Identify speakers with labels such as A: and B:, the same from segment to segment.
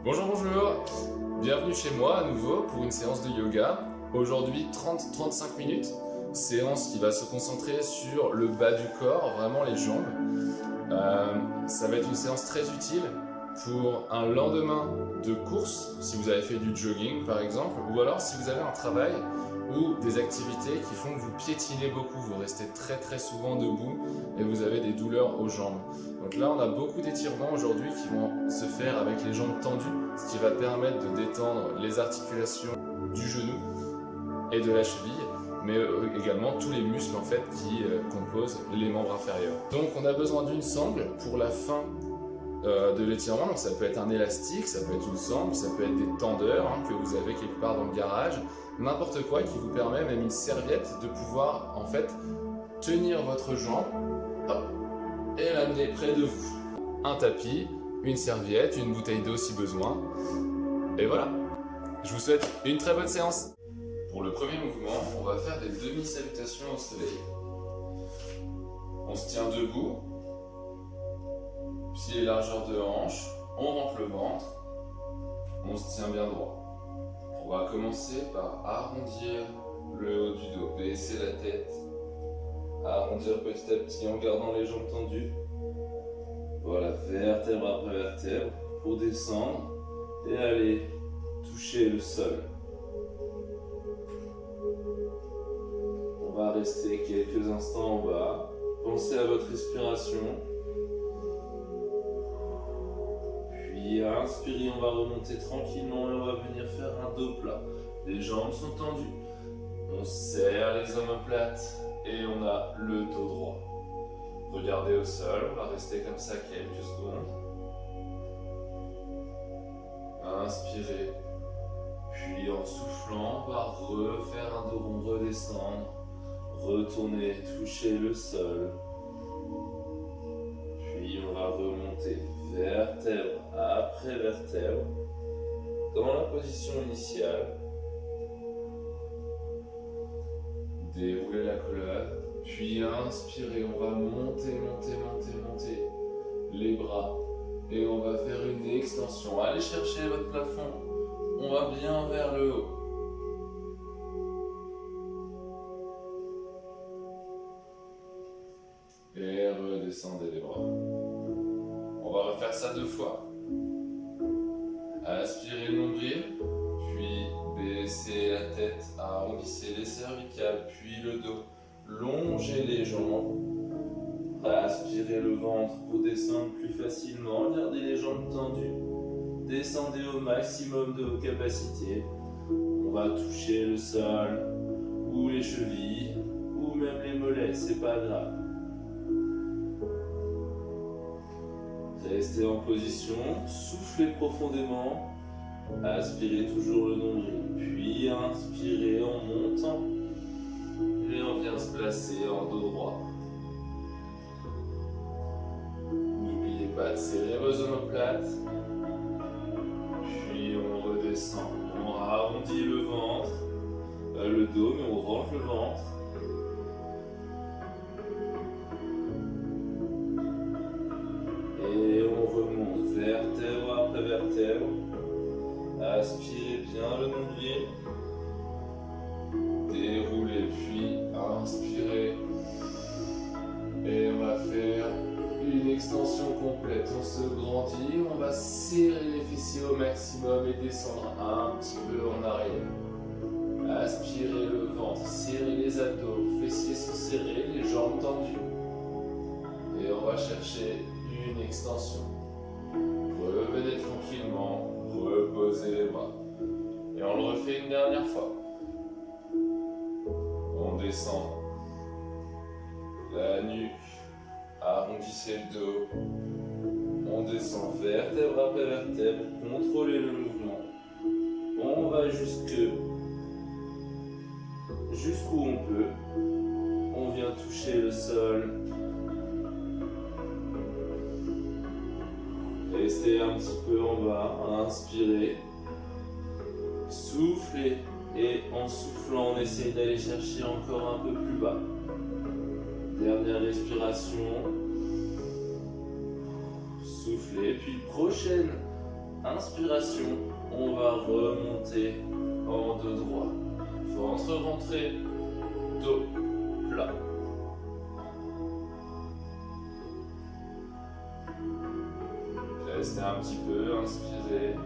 A: Bonjour, bonjour, bienvenue chez moi à nouveau pour une séance de yoga. Aujourd'hui 30-35 minutes, séance qui va se concentrer sur le bas du corps, vraiment les jambes. Ça va être une séance très utile pour un lendemain de course, si vous avez fait du jogging par exemple, ou alors si vous avez un travail ou des activités qui font que vous piétinez beaucoup, vous restez très souvent debout et vous avez des douleurs aux jambes. Donc là on a beaucoup d'étirements aujourd'hui qui vont se faire avec les jambes tendues, ce qui va permettre de détendre les articulations du genou et de la cheville, mais également tous les muscles en fait qui composent les membres inférieurs. Donc on a besoin d'une sangle pour la fin de l'étirement, donc ça peut être un élastique, ça peut être une sangle, ça peut être des tendeurs que vous avez quelque part dans le garage, n'importe quoi qui vous permet, même une serviette, de pouvoir en fait tenir votre jambe hop, et l'amener près de vous. Un tapis, une serviette, une bouteille d'eau si besoin, et voilà. Je vous souhaite une très bonne séance. Pour le premier mouvement, on va faire des demi-salutations au soleil. On se tient debout, pieds largeur de hanche, on rentre le ventre, on se tient bien droit. On va commencer par arrondir le haut du dos, baisser la tête, arrondir petit à petit en gardant les jambes tendues. Voilà, vertèbre après vertèbre, pour descendre et aller toucher le sol. On va rester quelques instants en bas. Pensez à votre respiration. Puis à inspirer, on va remonter tranquillement et on va venir faire un dos plat. Les jambes sont tendues. On serre les omoplates et on a le dos droit. Regardez au sol, on va rester comme ça quelques secondes. Inspirez. Puis en soufflant, on va refaire un dos rond, redescendre. Retourner, toucher le sol. Puis on va remonter vertèbre après vertèbre dans la position initiale. Déroulez la colonne. Puis inspirez, on va monter les bras. Et on va faire une extension. Allez chercher votre plafond. On va bien vers le haut. Et redescendez les bras. On va refaire ça 2 fois. Aspirez le nombril, puis baissez la tête, arrondissez les cervicales, puis le dos. Longez les jambes. Aspirez le ventre pour descendre plus facilement. Gardez les jambes tendues. Descendez au maximum de vos capacités. On va toucher le sol, ou les chevilles, ou même les mollets, c'est pas grave. Restez en position, soufflez profondément, aspirez toujours le nombril, puis inspirez en montant, et on vient se placer en dos droit. N'oubliez pas de serrer vos omoplates, puis on redescend, on arrondit le ventre, le dos, mais on rentre le ventre. Et on remonte vertèbre après vertèbre. Aspirez bien le nombril. Déroulez puis inspirez. Et on va faire une extension complète. On se grandit, on va serrer les fessiers au maximum et descendre un petit peu en arrière. Aspirez le ventre, serrez les abdos, fessiers sont serrés, les jambes tendues. Et on va chercher une extension. Revenez tranquillement, reposez les bras. Et on le refait une dernière fois. On descend la nuque, arrondissez le dos. On descend vertèbre après vertèbre, contrôlez le mouvement. On va jusqu'où on peut. On vient toucher le sol. Restez un petit peu en bas, inspirez, soufflez et en soufflant on essaye d'aller chercher encore un peu plus bas. Dernière respiration, soufflez, puis prochaine Inspiration, on va remonter en dos droit. Ventre rentré, dos plat. Restez un petit peu, inspirez,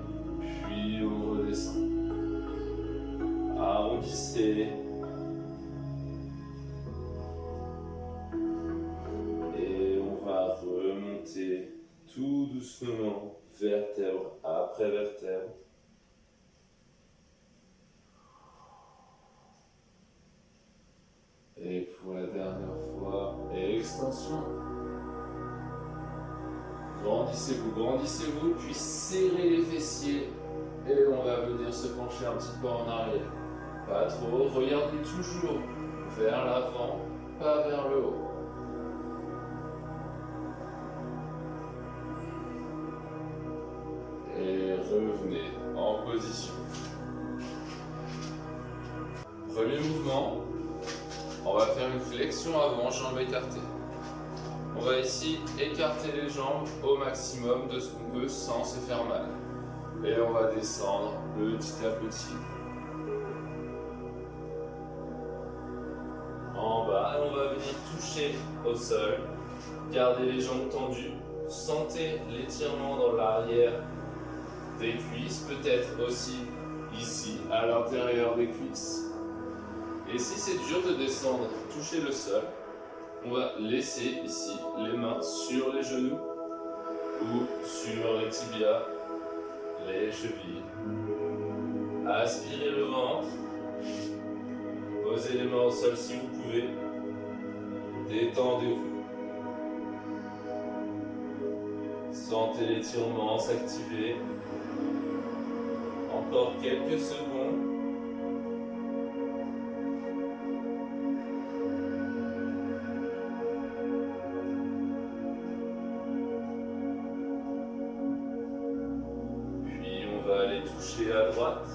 A: puis on redescend. Arrondissez. Et on va remonter tout doucement, vertèbre après vertèbre. Et pour la dernière fois, extension. Grandissez-vous, puis serrez les fessiers. Et on va venir se pencher un petit peu en arrière. Pas trop, regardez toujours vers l'avant, pas vers le haut. Et revenez en position. Premier mouvement, on va faire une flexion avant, jambes écartées. On va ici écarter les jambes au maximum de ce qu'on peut sans se faire mal. Et on va descendre petit à petit. En bas, on va venir toucher au sol. Gardez les jambes tendues. Sentez l'étirement dans l'arrière des cuisses, peut-être aussi ici, à l'intérieur des cuisses. Et si c'est dur de descendre, toucher le sol, on va laisser ici les mains sur les genoux ou sur les tibias, les chevilles. Aspirez le ventre. Posez les mains au sol si vous pouvez. Détendez-vous. Sentez l'étirement s'activer. Encore quelques secondes. Puis on va aller toucher à droite.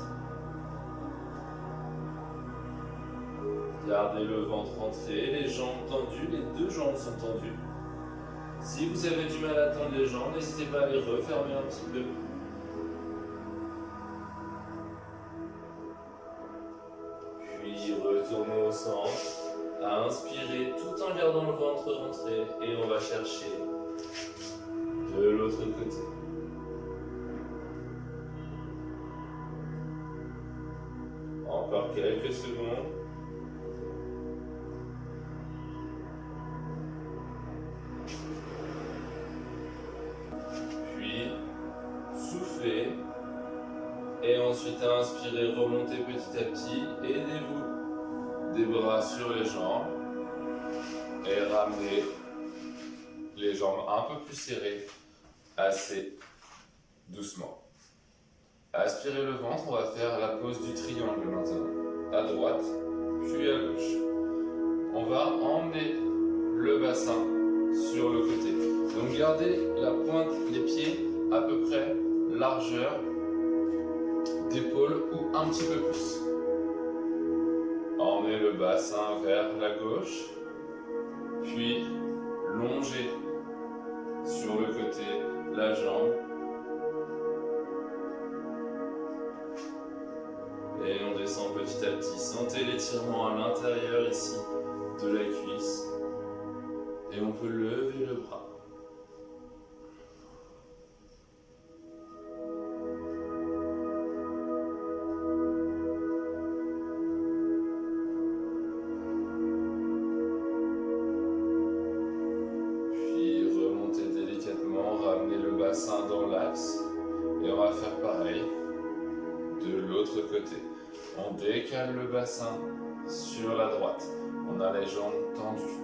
A: Gardez le ventre rentré, les jambes tendues, les deux jambes sont tendues. Si vous avez du mal à tendre les jambes, n'hésitez pas à les refermer un petit peu. Puis retournez au centre, à inspirer tout en gardant le ventre rentré et on va chercher de l'autre côté. Encore quelques secondes. Soufflez et ensuite inspirez, remontez petit à petit, aidez-vous des bras sur les jambes et ramenez les jambes un peu plus serrées, assez doucement. Aspirez le ventre, on va faire la pose du triangle maintenant, à droite puis à gauche. On va emmener le bassin sur le côté. Donc gardez la pointe des pieds à peu près largeur d'épaule ou un petit peu plus. Emmenez le bassin vers la gauche, puis longez sur le côté la jambe. Et on descend petit à petit. Sentez l'étirement à l'intérieur ici de la cuisse. Et on peut lever le bras. Dans l'axe et on va faire pareil de l'autre côté. On décale le bassin sur la droite. On a les jambes tendues.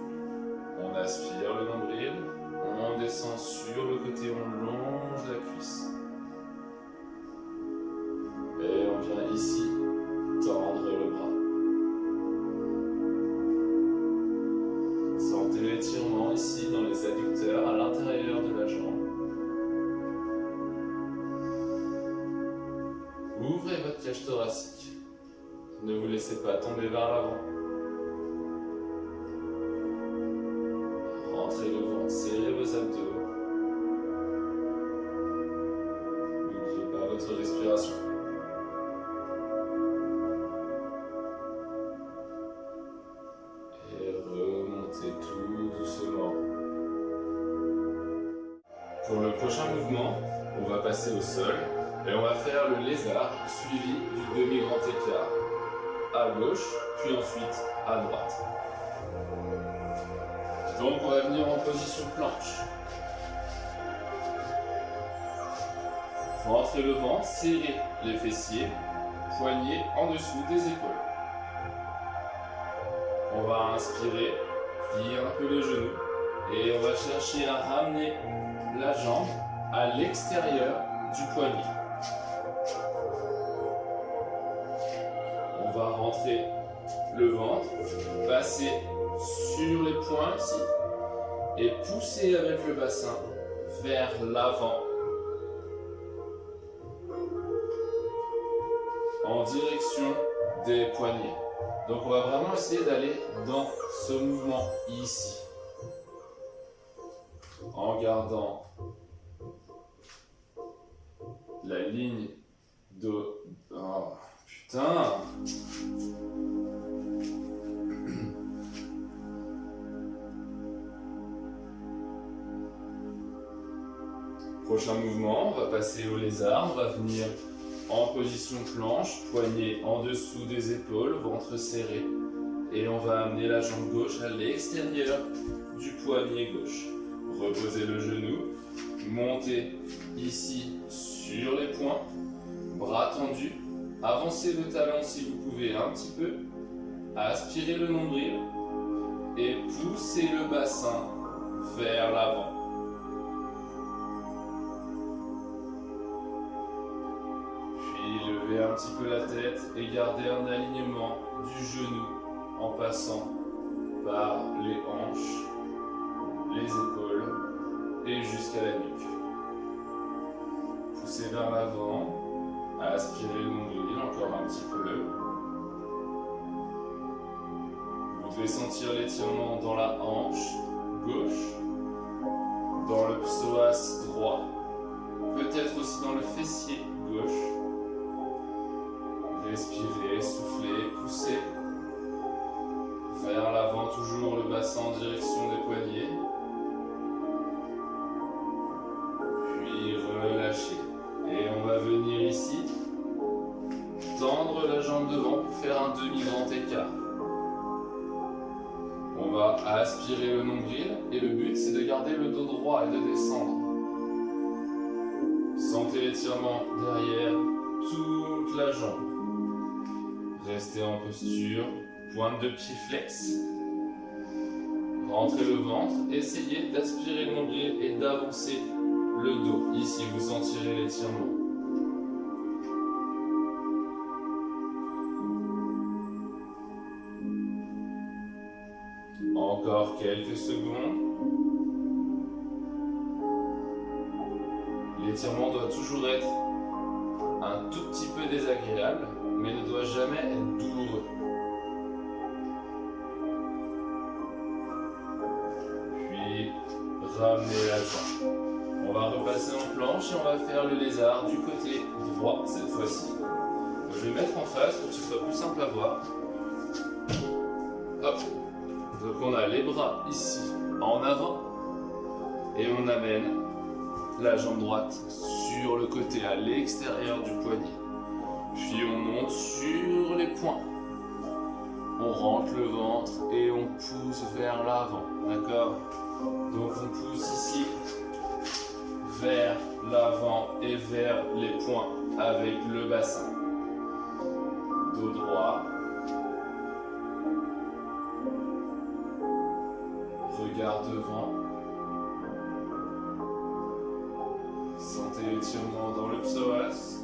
A: On aspire le nombril. On descend sur le côté. On longe la cuisse. Et on vient ici tendre le bras. Sentez l'étirement ici dans les adducteurs à l'intérieur de la jambe. Ouvrez votre cage thoracique. Ne vous laissez pas tomber vers l'avant. Rentrez le ventre, serrez vos abdos. N'oubliez mouvement, on va passer au sol et on va faire le lézard suivi du demi-grand écart à gauche, puis ensuite à droite. Donc on va venir en position planche. Rentrez le ventre, serrez les fessiers, poignets en dessous des épaules. On va inspirer, plier un peu les genoux et on va chercher à ramener la jambe à l'extérieur du poignet. On va rentrer le ventre, passer sur les poings ici et pousser avec le bassin vers l'avant en direction des poignets. Donc on va vraiment essayer d'aller dans ce mouvement ici en gardant la ligne de... Oh putain! Prochain mouvement, on va passer au lézard, on va venir en position planche, poignet en dessous des épaules, ventre serré. Et on va amener la jambe gauche à l'extérieur du poignet gauche. Reposez le genou, montez ici sur les poings, bras tendus, avancez le talon si vous pouvez un petit peu, aspirez le nombril et poussez le bassin vers l'avant. Levez un petit peu la tête et gardez un alignement du genou en passant par les hanches, les épaules et jusqu'à la nuque. Poussez vers l'avant, aspirez le nombril encore un petit peu. Vous devez sentir l'étirement dans la hanche gauche, dans le psoas droit, peut-être aussi dans le fessier gauche. Respirez, soufflez, poussez vers l'avant, toujours le bassin en direction des poignets. Puis relâchez. Et on va venir ici tendre la jambe devant pour faire un demi-grand écart. On va aspirer le nombril et le but c'est de garder le dos droit et de descendre. Sentez l'étirement derrière toute la jambe. Restez en posture, pointe de pied flex. Rentrez le ventre, essayez d'aspirer le nombril et d'avancer le dos. Ici, vous sentirez l'étirement. Encore quelques secondes. L'étirement doit toujours être un tout petit peu désagréable, mais ne doit jamais être douloureux. Puis, ramenez la jambe. On va repasser en planche et on va faire le lézard du côté droit cette fois-ci. Je vais mettre en face pour que ce soit plus simple à voir. Hop. Donc on a les bras ici en avant et on amène la jambe droite sur le côté à l'extérieur du poignet. Puis on monte sur les poings. On rentre le ventre et on pousse vers l'avant. D'accord? Donc on pousse ici vers l'avant et vers les poings avec le bassin. Dos droit. Regard devant. Sentez l'étirement dans le psoas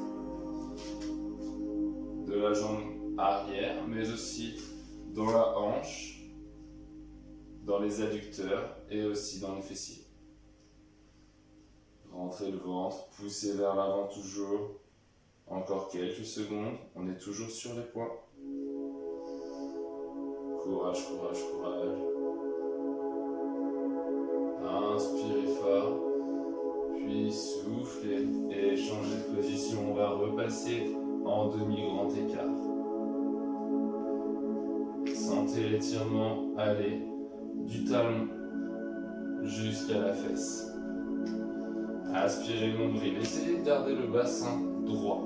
A: de la jambe arrière, mais aussi dans la hanche, dans les adducteurs et aussi dans les fessiers. Rentrez le ventre, poussez vers l'avant toujours. Encore quelques secondes, on est toujours sur les poings. Courage, courage, courage. Inspirez fort, puis soufflez et changez de position. On va repasser en demi-grand écart. Sentez l'étirement aller du talon jusqu'à la fesse. Aspirez le nombril, essayez de garder le bassin droit.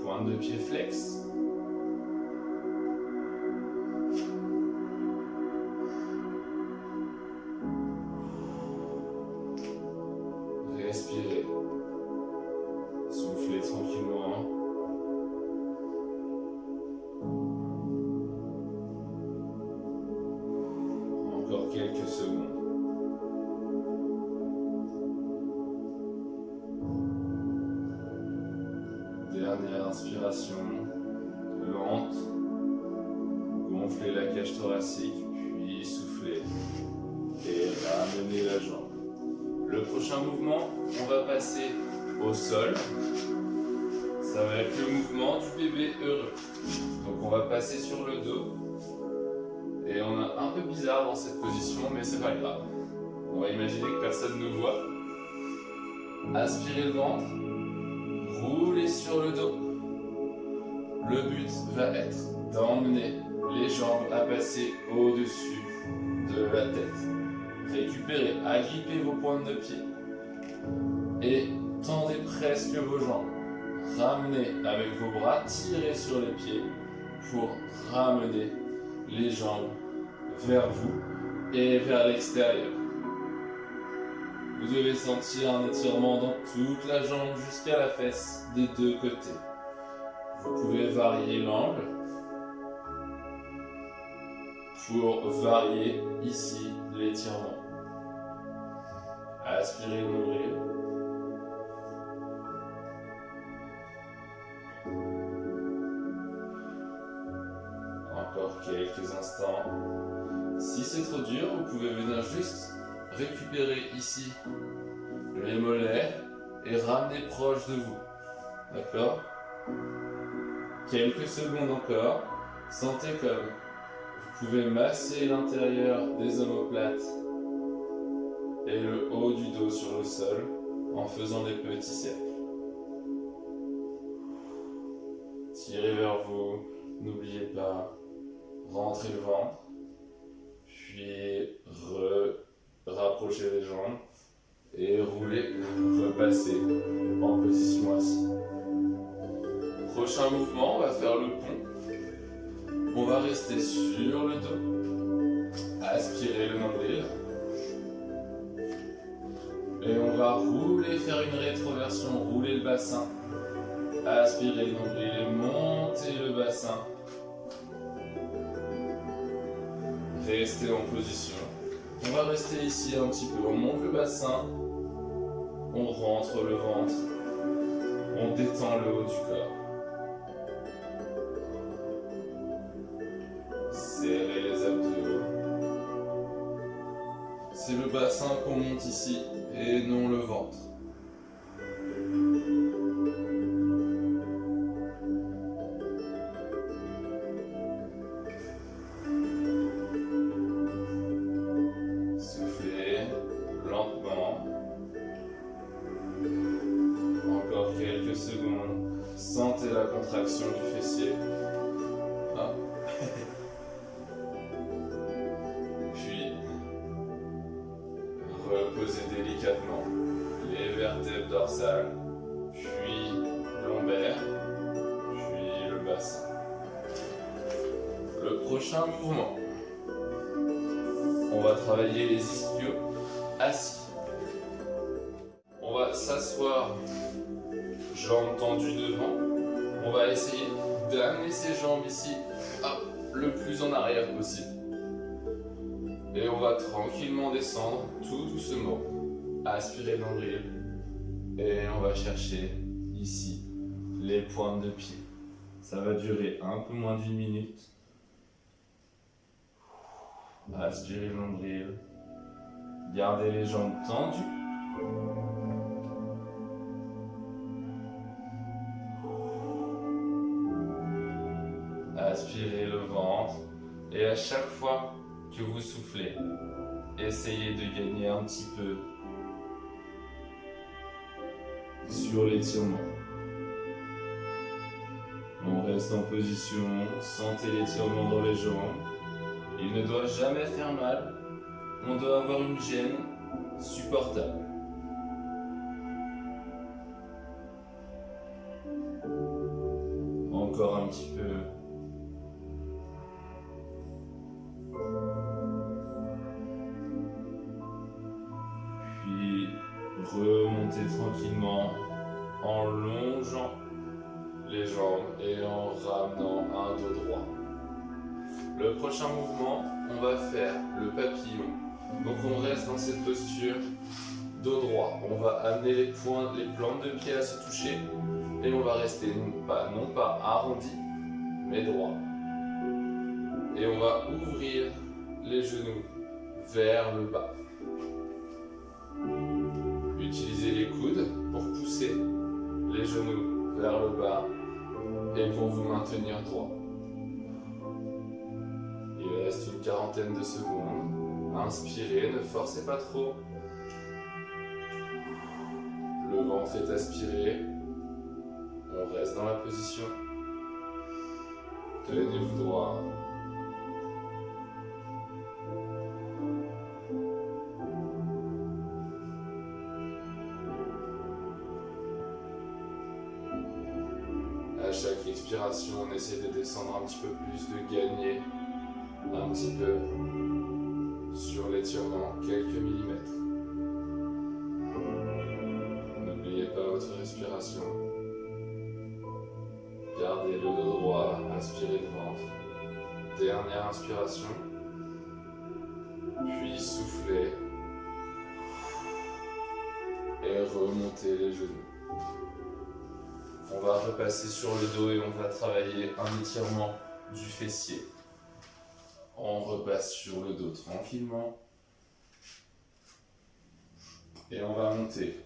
A: Pointe de pied flex. Respirez. Soufflez tranquillement. Encore quelques secondes. Dernière inspiration, lente. Gonflez la cage thoracique, puis soufflez et ramenez la jambe. Le prochain mouvement, on va passer au sol. Ça va être le mouvement du bébé heureux. Donc on va passer sur le dos. Et on est un peu bizarre dans cette position, mais c'est pas grave. On va imaginer que personne ne voit. Aspirez le ventre. Roulez sur le dos. Le but va être d'emmener les jambes à passer au-dessus de la tête. Récupérez, agrippez vos pointes de pied et tendez presque vos jambes. Ramenez avec vos bras, tirez sur les pieds pour ramener les jambes vers vous et vers l'extérieur. Vous devez sentir un étirement dans toute la jambe jusqu'à la fesse des deux côtés. Vous pouvez varier l'angle pour varier ici l'étirement. Aspirez le nombril. Encore quelques instants. Si c'est trop dur, vous pouvez venir juste récupérer ici les mollets et ramener proche de vous. D'accord? Quelques secondes encore. Sentez comme vous pouvez masser l'intérieur des omoplates et le haut du dos sur le sol en faisant des petits cercles. Tirez vers vous, n'oubliez pas, rentrez le ventre, puis rapprochez les jambes et roulez, repassez en position assise. Prochain mouvement, on va faire le pont. On va rester sur le dos, aspirer le nombril. Et on va rouler, faire une rétroversion, rouler le bassin. Aspirer le nombril et monter le bassin. Restez en position. On va rester ici un petit peu. On monte le bassin. On rentre le ventre. On détend le haut du corps. Serrez les abdos. C'est le bassin qu'on monte ici et non le ventre. Soufflez lentement. Encore quelques secondes. Sentez la contraction du fessier. Ah. Puis, reposez délicatement les vertèbres dorsales, puis lombaires, puis le bassin. Le prochain mouvement, on va travailler les ischios assis. On va s'asseoir, jambes tendues devant. On va essayer d'amener ses jambes ici, le plus en arrière possible. Et on va tranquillement descendre, tout doucement. Aspirer le nombril. Et on va chercher ici les pointes de pied. Ça va durer un peu moins d'1 minute. Aspirez le nombril. Gardez les jambes tendues. Aspirez le ventre. Et à chaque fois que vous soufflez, essayez de gagner un petit peu sur l'étirement. On reste en position, sentez l'étirement dans les jambes. Il ne doit jamais faire mal. on doit avoir une gêne supportable. Encore un petit peu. Puis remonter tranquillement en longeant les jambes et en ramenant un dos droit. Le prochain mouvement, on va faire le papillon. Donc on reste dans cette posture dos droit. On va amener les plantes de pied à se toucher et on va rester non pas arrondi, mais droit. Et on va ouvrir les genoux vers le bas. Utilisez les coudes pour pousser les genoux vers le bas et pour vous maintenir droit. Il reste une quarantaine de secondes. Inspirez, ne forcez pas trop. Le ventre est aspiré. On reste dans la position. Tenez-vous droit. À chaque expiration, on essaie de descendre un petit peu plus, de gagner un petit peu sur l'étirement, quelques millimètres. N'oubliez pas votre respiration. Gardez le dos droit, inspirez le ventre. Dernière inspiration. Puis soufflez. Et remontez les genoux. On va repasser sur le dos et on va travailler un étirement du fessier. On repasse sur le dos tranquillement. Et on va monter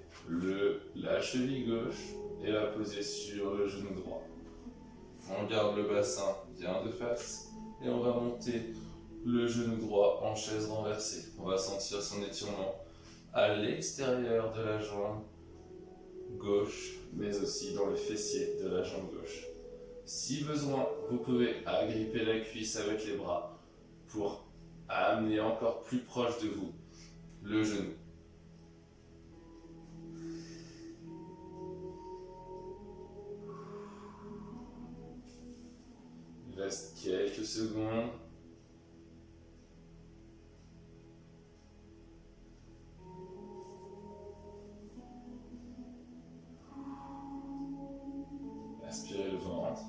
A: la cheville gauche et la poser sur le genou droit. On garde le bassin bien de face et on va monter le genou droit en chaise renversée. On va sentir son étirement à l'extérieur de la jambe gauche, mais aussi dans le fessier de la jambe gauche. Si besoin, vous pouvez agripper la cuisse avec les bras pour amener encore plus proche de vous le genou. Il reste quelques secondes. Aspirez le ventre.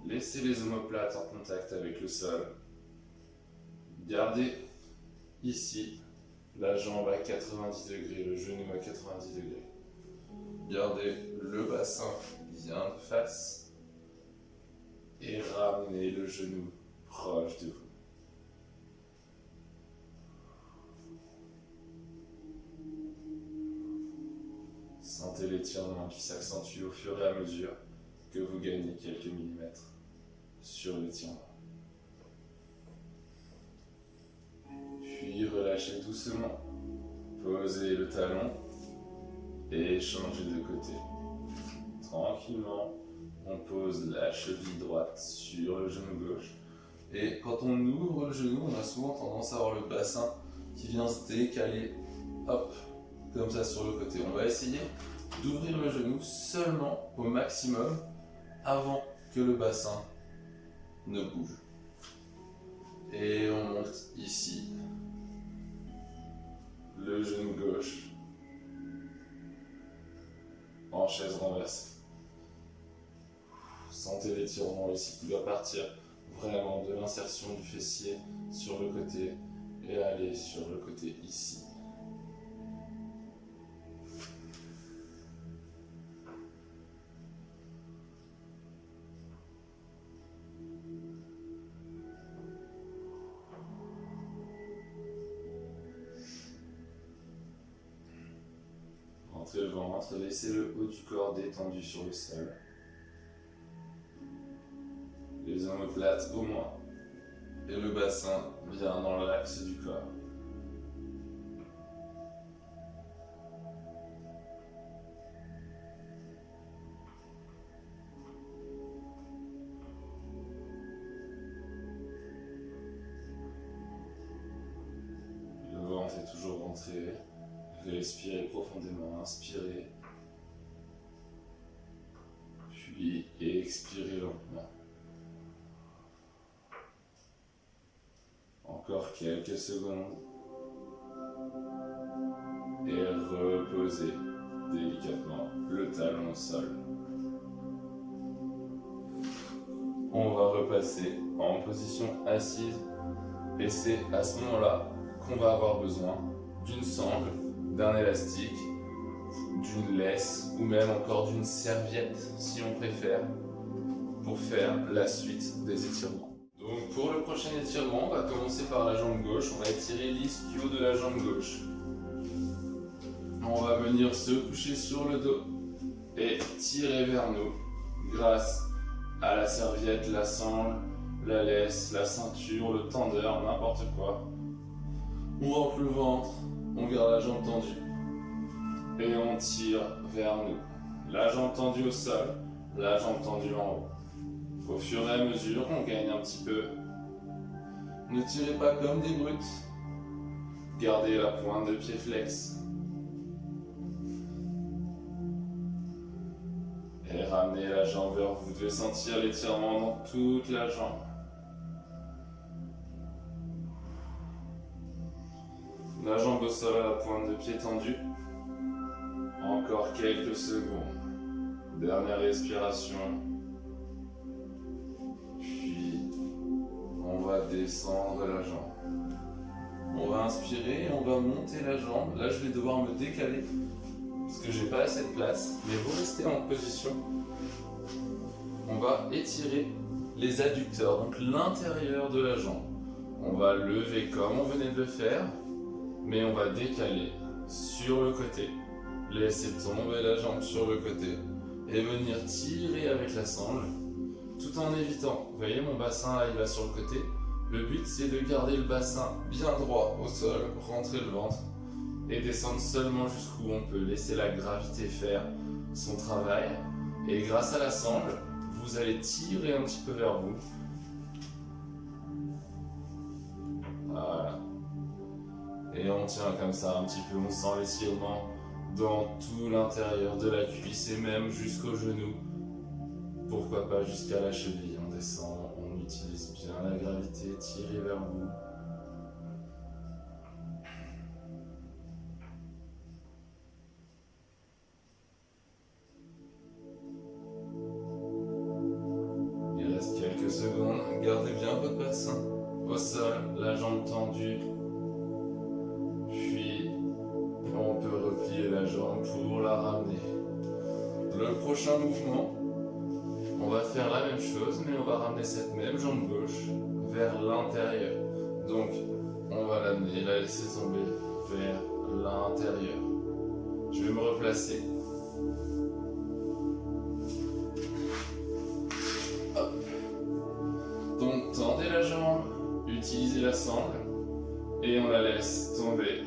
A: Laissez les omoplates en contact avec le sol. Gardez ici la jambe à 90 degrés, le genou à 90 degrés. Gardez le bassin bien de face et ramenez le genou proche de vous. Sentez l'étirement qui s'accentue au fur et à mesure que vous gagnez quelques millimètres sur l'étirement. Puis relâchez doucement, posez le talon et changez de côté. Tranquillement, on pose la cheville droite sur le genou gauche. Et quand on ouvre le genou, on a souvent tendance à avoir le bassin qui vient se décaler, hop, comme ça sur le côté. On va essayer d'ouvrir le genou seulement au maximum avant que le bassin ne bouge. Et on monte ici le genou gauche en chaise renversée. Sentez l'étirement ici qui doit partir vraiment de l'insertion du fessier sur le côté et aller sur le côté ici. Rentrez le ventre, laissez le haut du corps détendu sur le sol. Les omoplates au moins. Et le bassin bien dans l'axe du corps. Le ventre concentrer. Respirez profondément, inspirez. Puis expirez lentement. Encore quelques secondes. Et reposez délicatement le talon au sol. On va repasser en position assise et c'est à ce moment-là qu'on va avoir besoin d'une sangle, d'un élastique, d'une laisse ou même encore d'une serviette si on préfère pour faire la suite des étirements. Donc pour le prochain étirement, on va commencer par la jambe gauche, on va étirer l'ischio de la jambe gauche. On va venir se coucher sur le dos et tirer vers nous grâce à la serviette, la sangle, la laisse, la ceinture, le tendeur, n'importe quoi. On rentre le ventre, on garde la jambe tendue et on tire vers nous. La jambe tendue au sol, la jambe tendue en haut. Au fur et à mesure, on gagne un petit peu. Ne tirez pas comme des brutes. Gardez la pointe de pied flex. Et ramenez la jambe vers vous. Vous devez sentir l'étirement dans toute la jambe. La jambe au sol à la pointe de pied tendue. Encore quelques secondes. Dernière respiration. Puis, on va descendre la jambe. On va inspirer et on va monter la jambe. Là, je vais devoir me décaler parce que j'ai pas assez de place. Mais vous restez en position. On va étirer les adducteurs, donc l'intérieur de la jambe. On va lever comme on venait de le faire, mais on va décaler sur le côté. Laissez tomber la jambe sur le côté et venir tirer avec la sangle tout en évitant. Vous voyez mon bassin là, il va sur le côté. Le but c'est de garder le bassin bien droit au sol, rentrer le ventre et descendre seulement jusqu'où on peut. Laisser la gravité faire son travail et grâce à la sangle, vous allez tirer un petit peu vers vous. Voilà. Et on tient comme ça un petit peu, on sent l'étirement dans tout l'intérieur de la cuisse et même jusqu'au genou. Pourquoi pas jusqu'à la cheville. On descend, on utilise bien la gravité, tirez vers vous. Il reste quelques secondes, gardez bien votre bassin au sol, la jambe tendue. Puis on peut replier la jambe pour la ramener. Le prochain mouvement, on va faire la même chose, mais on va ramener cette même jambe gauche vers l'intérieur. Donc, on va l'amener, la laisser tomber vers l'intérieur. Je vais me replacer. Hop. Donc, tendez la jambe, utilisez la sangle, et on la laisse tomber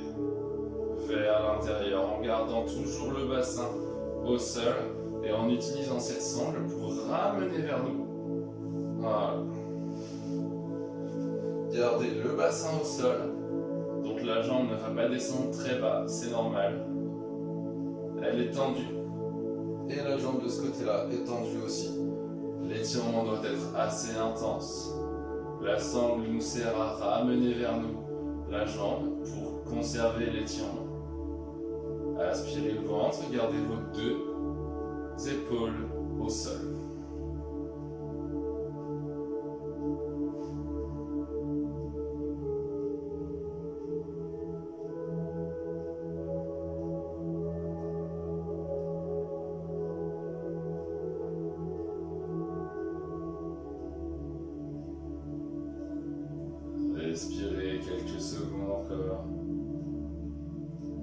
A: vers l'intérieur en gardant toujours le bassin au sol et en utilisant cette sangle pour ramener vers nous. Voilà. Gardez le bassin au sol, donc la jambe ne va pas descendre très bas, c'est normal. Elle est tendue et la jambe de ce côté-là est tendue aussi. L'étirement doit être assez intense. La sangle nous sert à ramener vers nous la jambe pour conserver l'étirement. Aspirez le ventre, gardez vos deux épaules au sol. Respirez quelques secondes encore.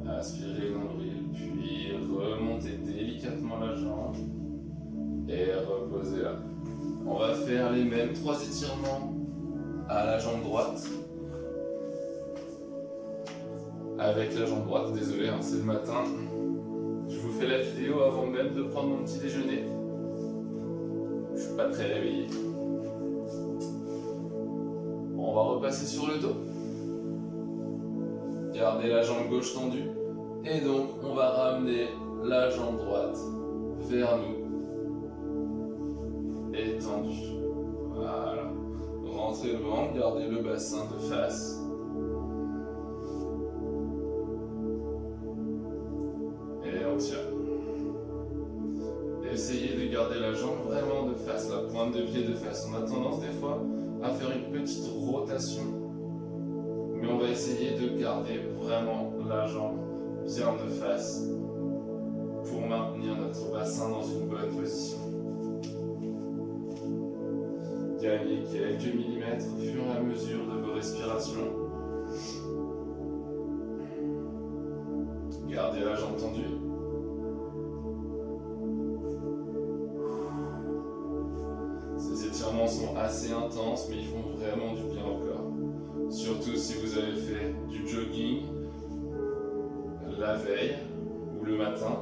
A: Aspirez nombril, puis remontez délicatement la jambe et reposez-la. On va faire les mêmes 3 étirements à la jambe droite. Avec la jambe droite, désolé, hein, c'est le matin. Je vous fais la vidéo avant même de prendre mon petit déjeuner. Je suis pas très réveillé. On va repasser sur le dos. Gardez la jambe gauche tendue. Et donc, on va ramener la jambe droite vers nous. Étendue. Voilà. Rentrez le ventre, gardez le bassin de face. Et on tire. Essayez de garder la jambe vraiment de face, la pointe de pied de face. On a tendance des fois à faire une petite rotation. Mais on va essayer de garder vraiment la jambe bien de face pour maintenir notre bassin dans une bonne position. Gagnez quelques millimètres au fur et à mesure de vos respirations. Gardez la jambe tendue. Ces étirements sont assez intenses, mais ils font vraiment du bien au corps. Surtout si vous avez fait du jogging la veille ou le matin,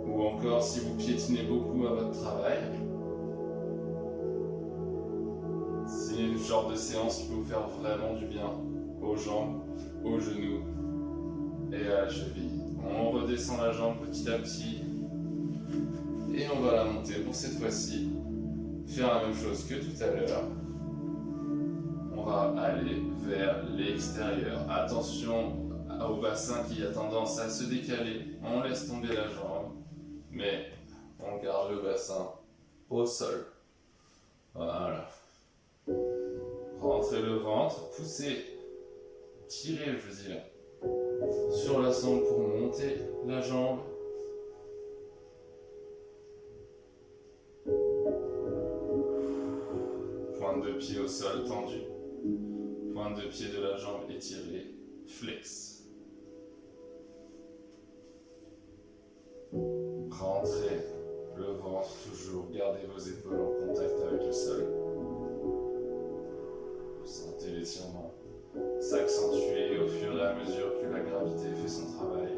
A: ou encore si vous piétinez beaucoup à votre travail. C'est le genre de séance qui peut vous faire vraiment du bien aux jambes, aux genoux et à la cheville. On redescend la jambe petit à petit et on va la monter pour cette fois-ci. Faire la même chose que tout à l'heure. On va aller vers l'extérieur. Attention au bassin qui a tendance à se décaler. On laisse tomber la jambe, mais on garde le bassin au sol. Voilà. Rentrez le ventre, poussez, tirez, je veux dire, sur la sangle pour monter la jambe. Pointe de pied au sol tendue. Pointe de pied de la jambe étirée. Flex. Rentrez le ventre toujours. Gardez vos épaules en contact avec le sol. Sentez l'étirement s'accentuer au fur et à mesure que la gravité fait son travail.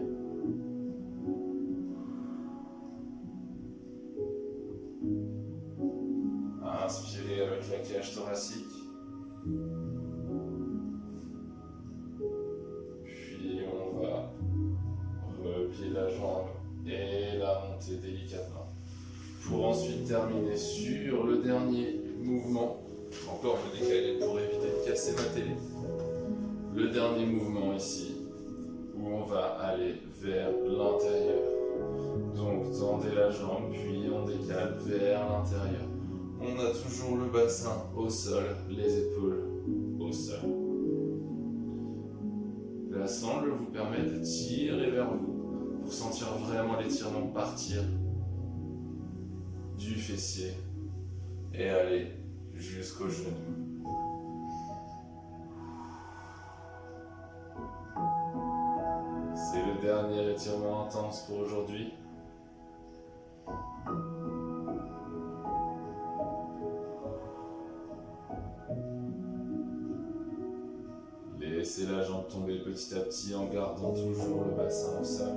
A: Inspirez avec la cage thoracique. Puis on va replier la jambe et la monter délicatement. Pour ensuite terminer sur le dernier mouvement. Encore me décaler pour éviter de casser ma télé. Le dernier mouvement ici, où on va aller vers l'intérieur. Donc tendez la jambe, puis on décale vers l'intérieur. On a toujours le bassin au sol, les épaules au sol. La sangle vous permet de tirer vers vous pour sentir vraiment l'étirement partir du fessier et aller jusqu'au genou. C'est le dernier étirement intense pour aujourd'hui. Laissez la jambe tomber petit à petit en gardant toujours le bassin au sol.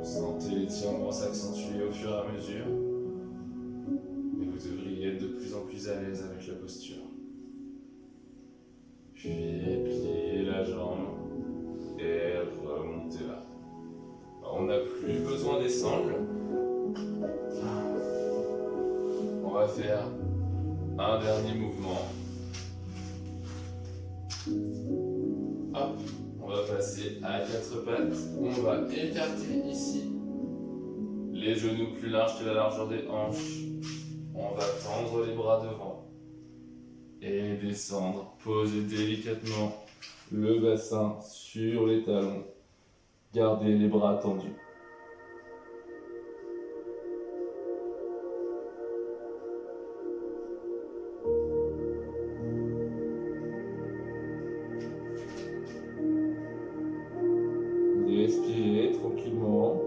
A: Sentez l'étirement s'accentuer au fur et à mesure. Et vous devriez être de plus en plus à l'aise avec la posture. Puis pliez la jambe et remontez-la. On n'a plus besoin des sangles. On va faire un dernier mouvement. Hop, on va passer à quatre pattes. On va écarter ici les genoux plus larges que la largeur des hanches. On va tendre les bras devant et descendre. Posez délicatement le bassin sur les talons. Gardez les bras tendus. Respirez tranquillement.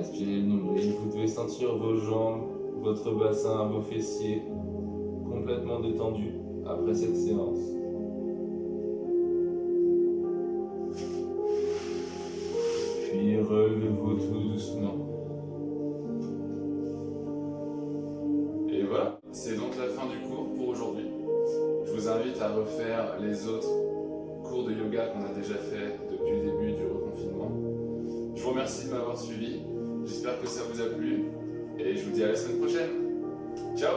B: Respirez le nombril, vous devez sentir vos jambes, votre bassin, vos fessiers complètement détendus après cette séance. Puis relevez-vous tout doucement.
A: Et voilà, c'est donc la fin du cours pour aujourd'hui. Je vous invite à refaire les autres cours de yoga qu'on a déjà fait depuis le début du reconfinement. Je vous remercie de m'avoir suivi, j'espère que ça vous a plu et je vous dis à la semaine prochaine. Ciao!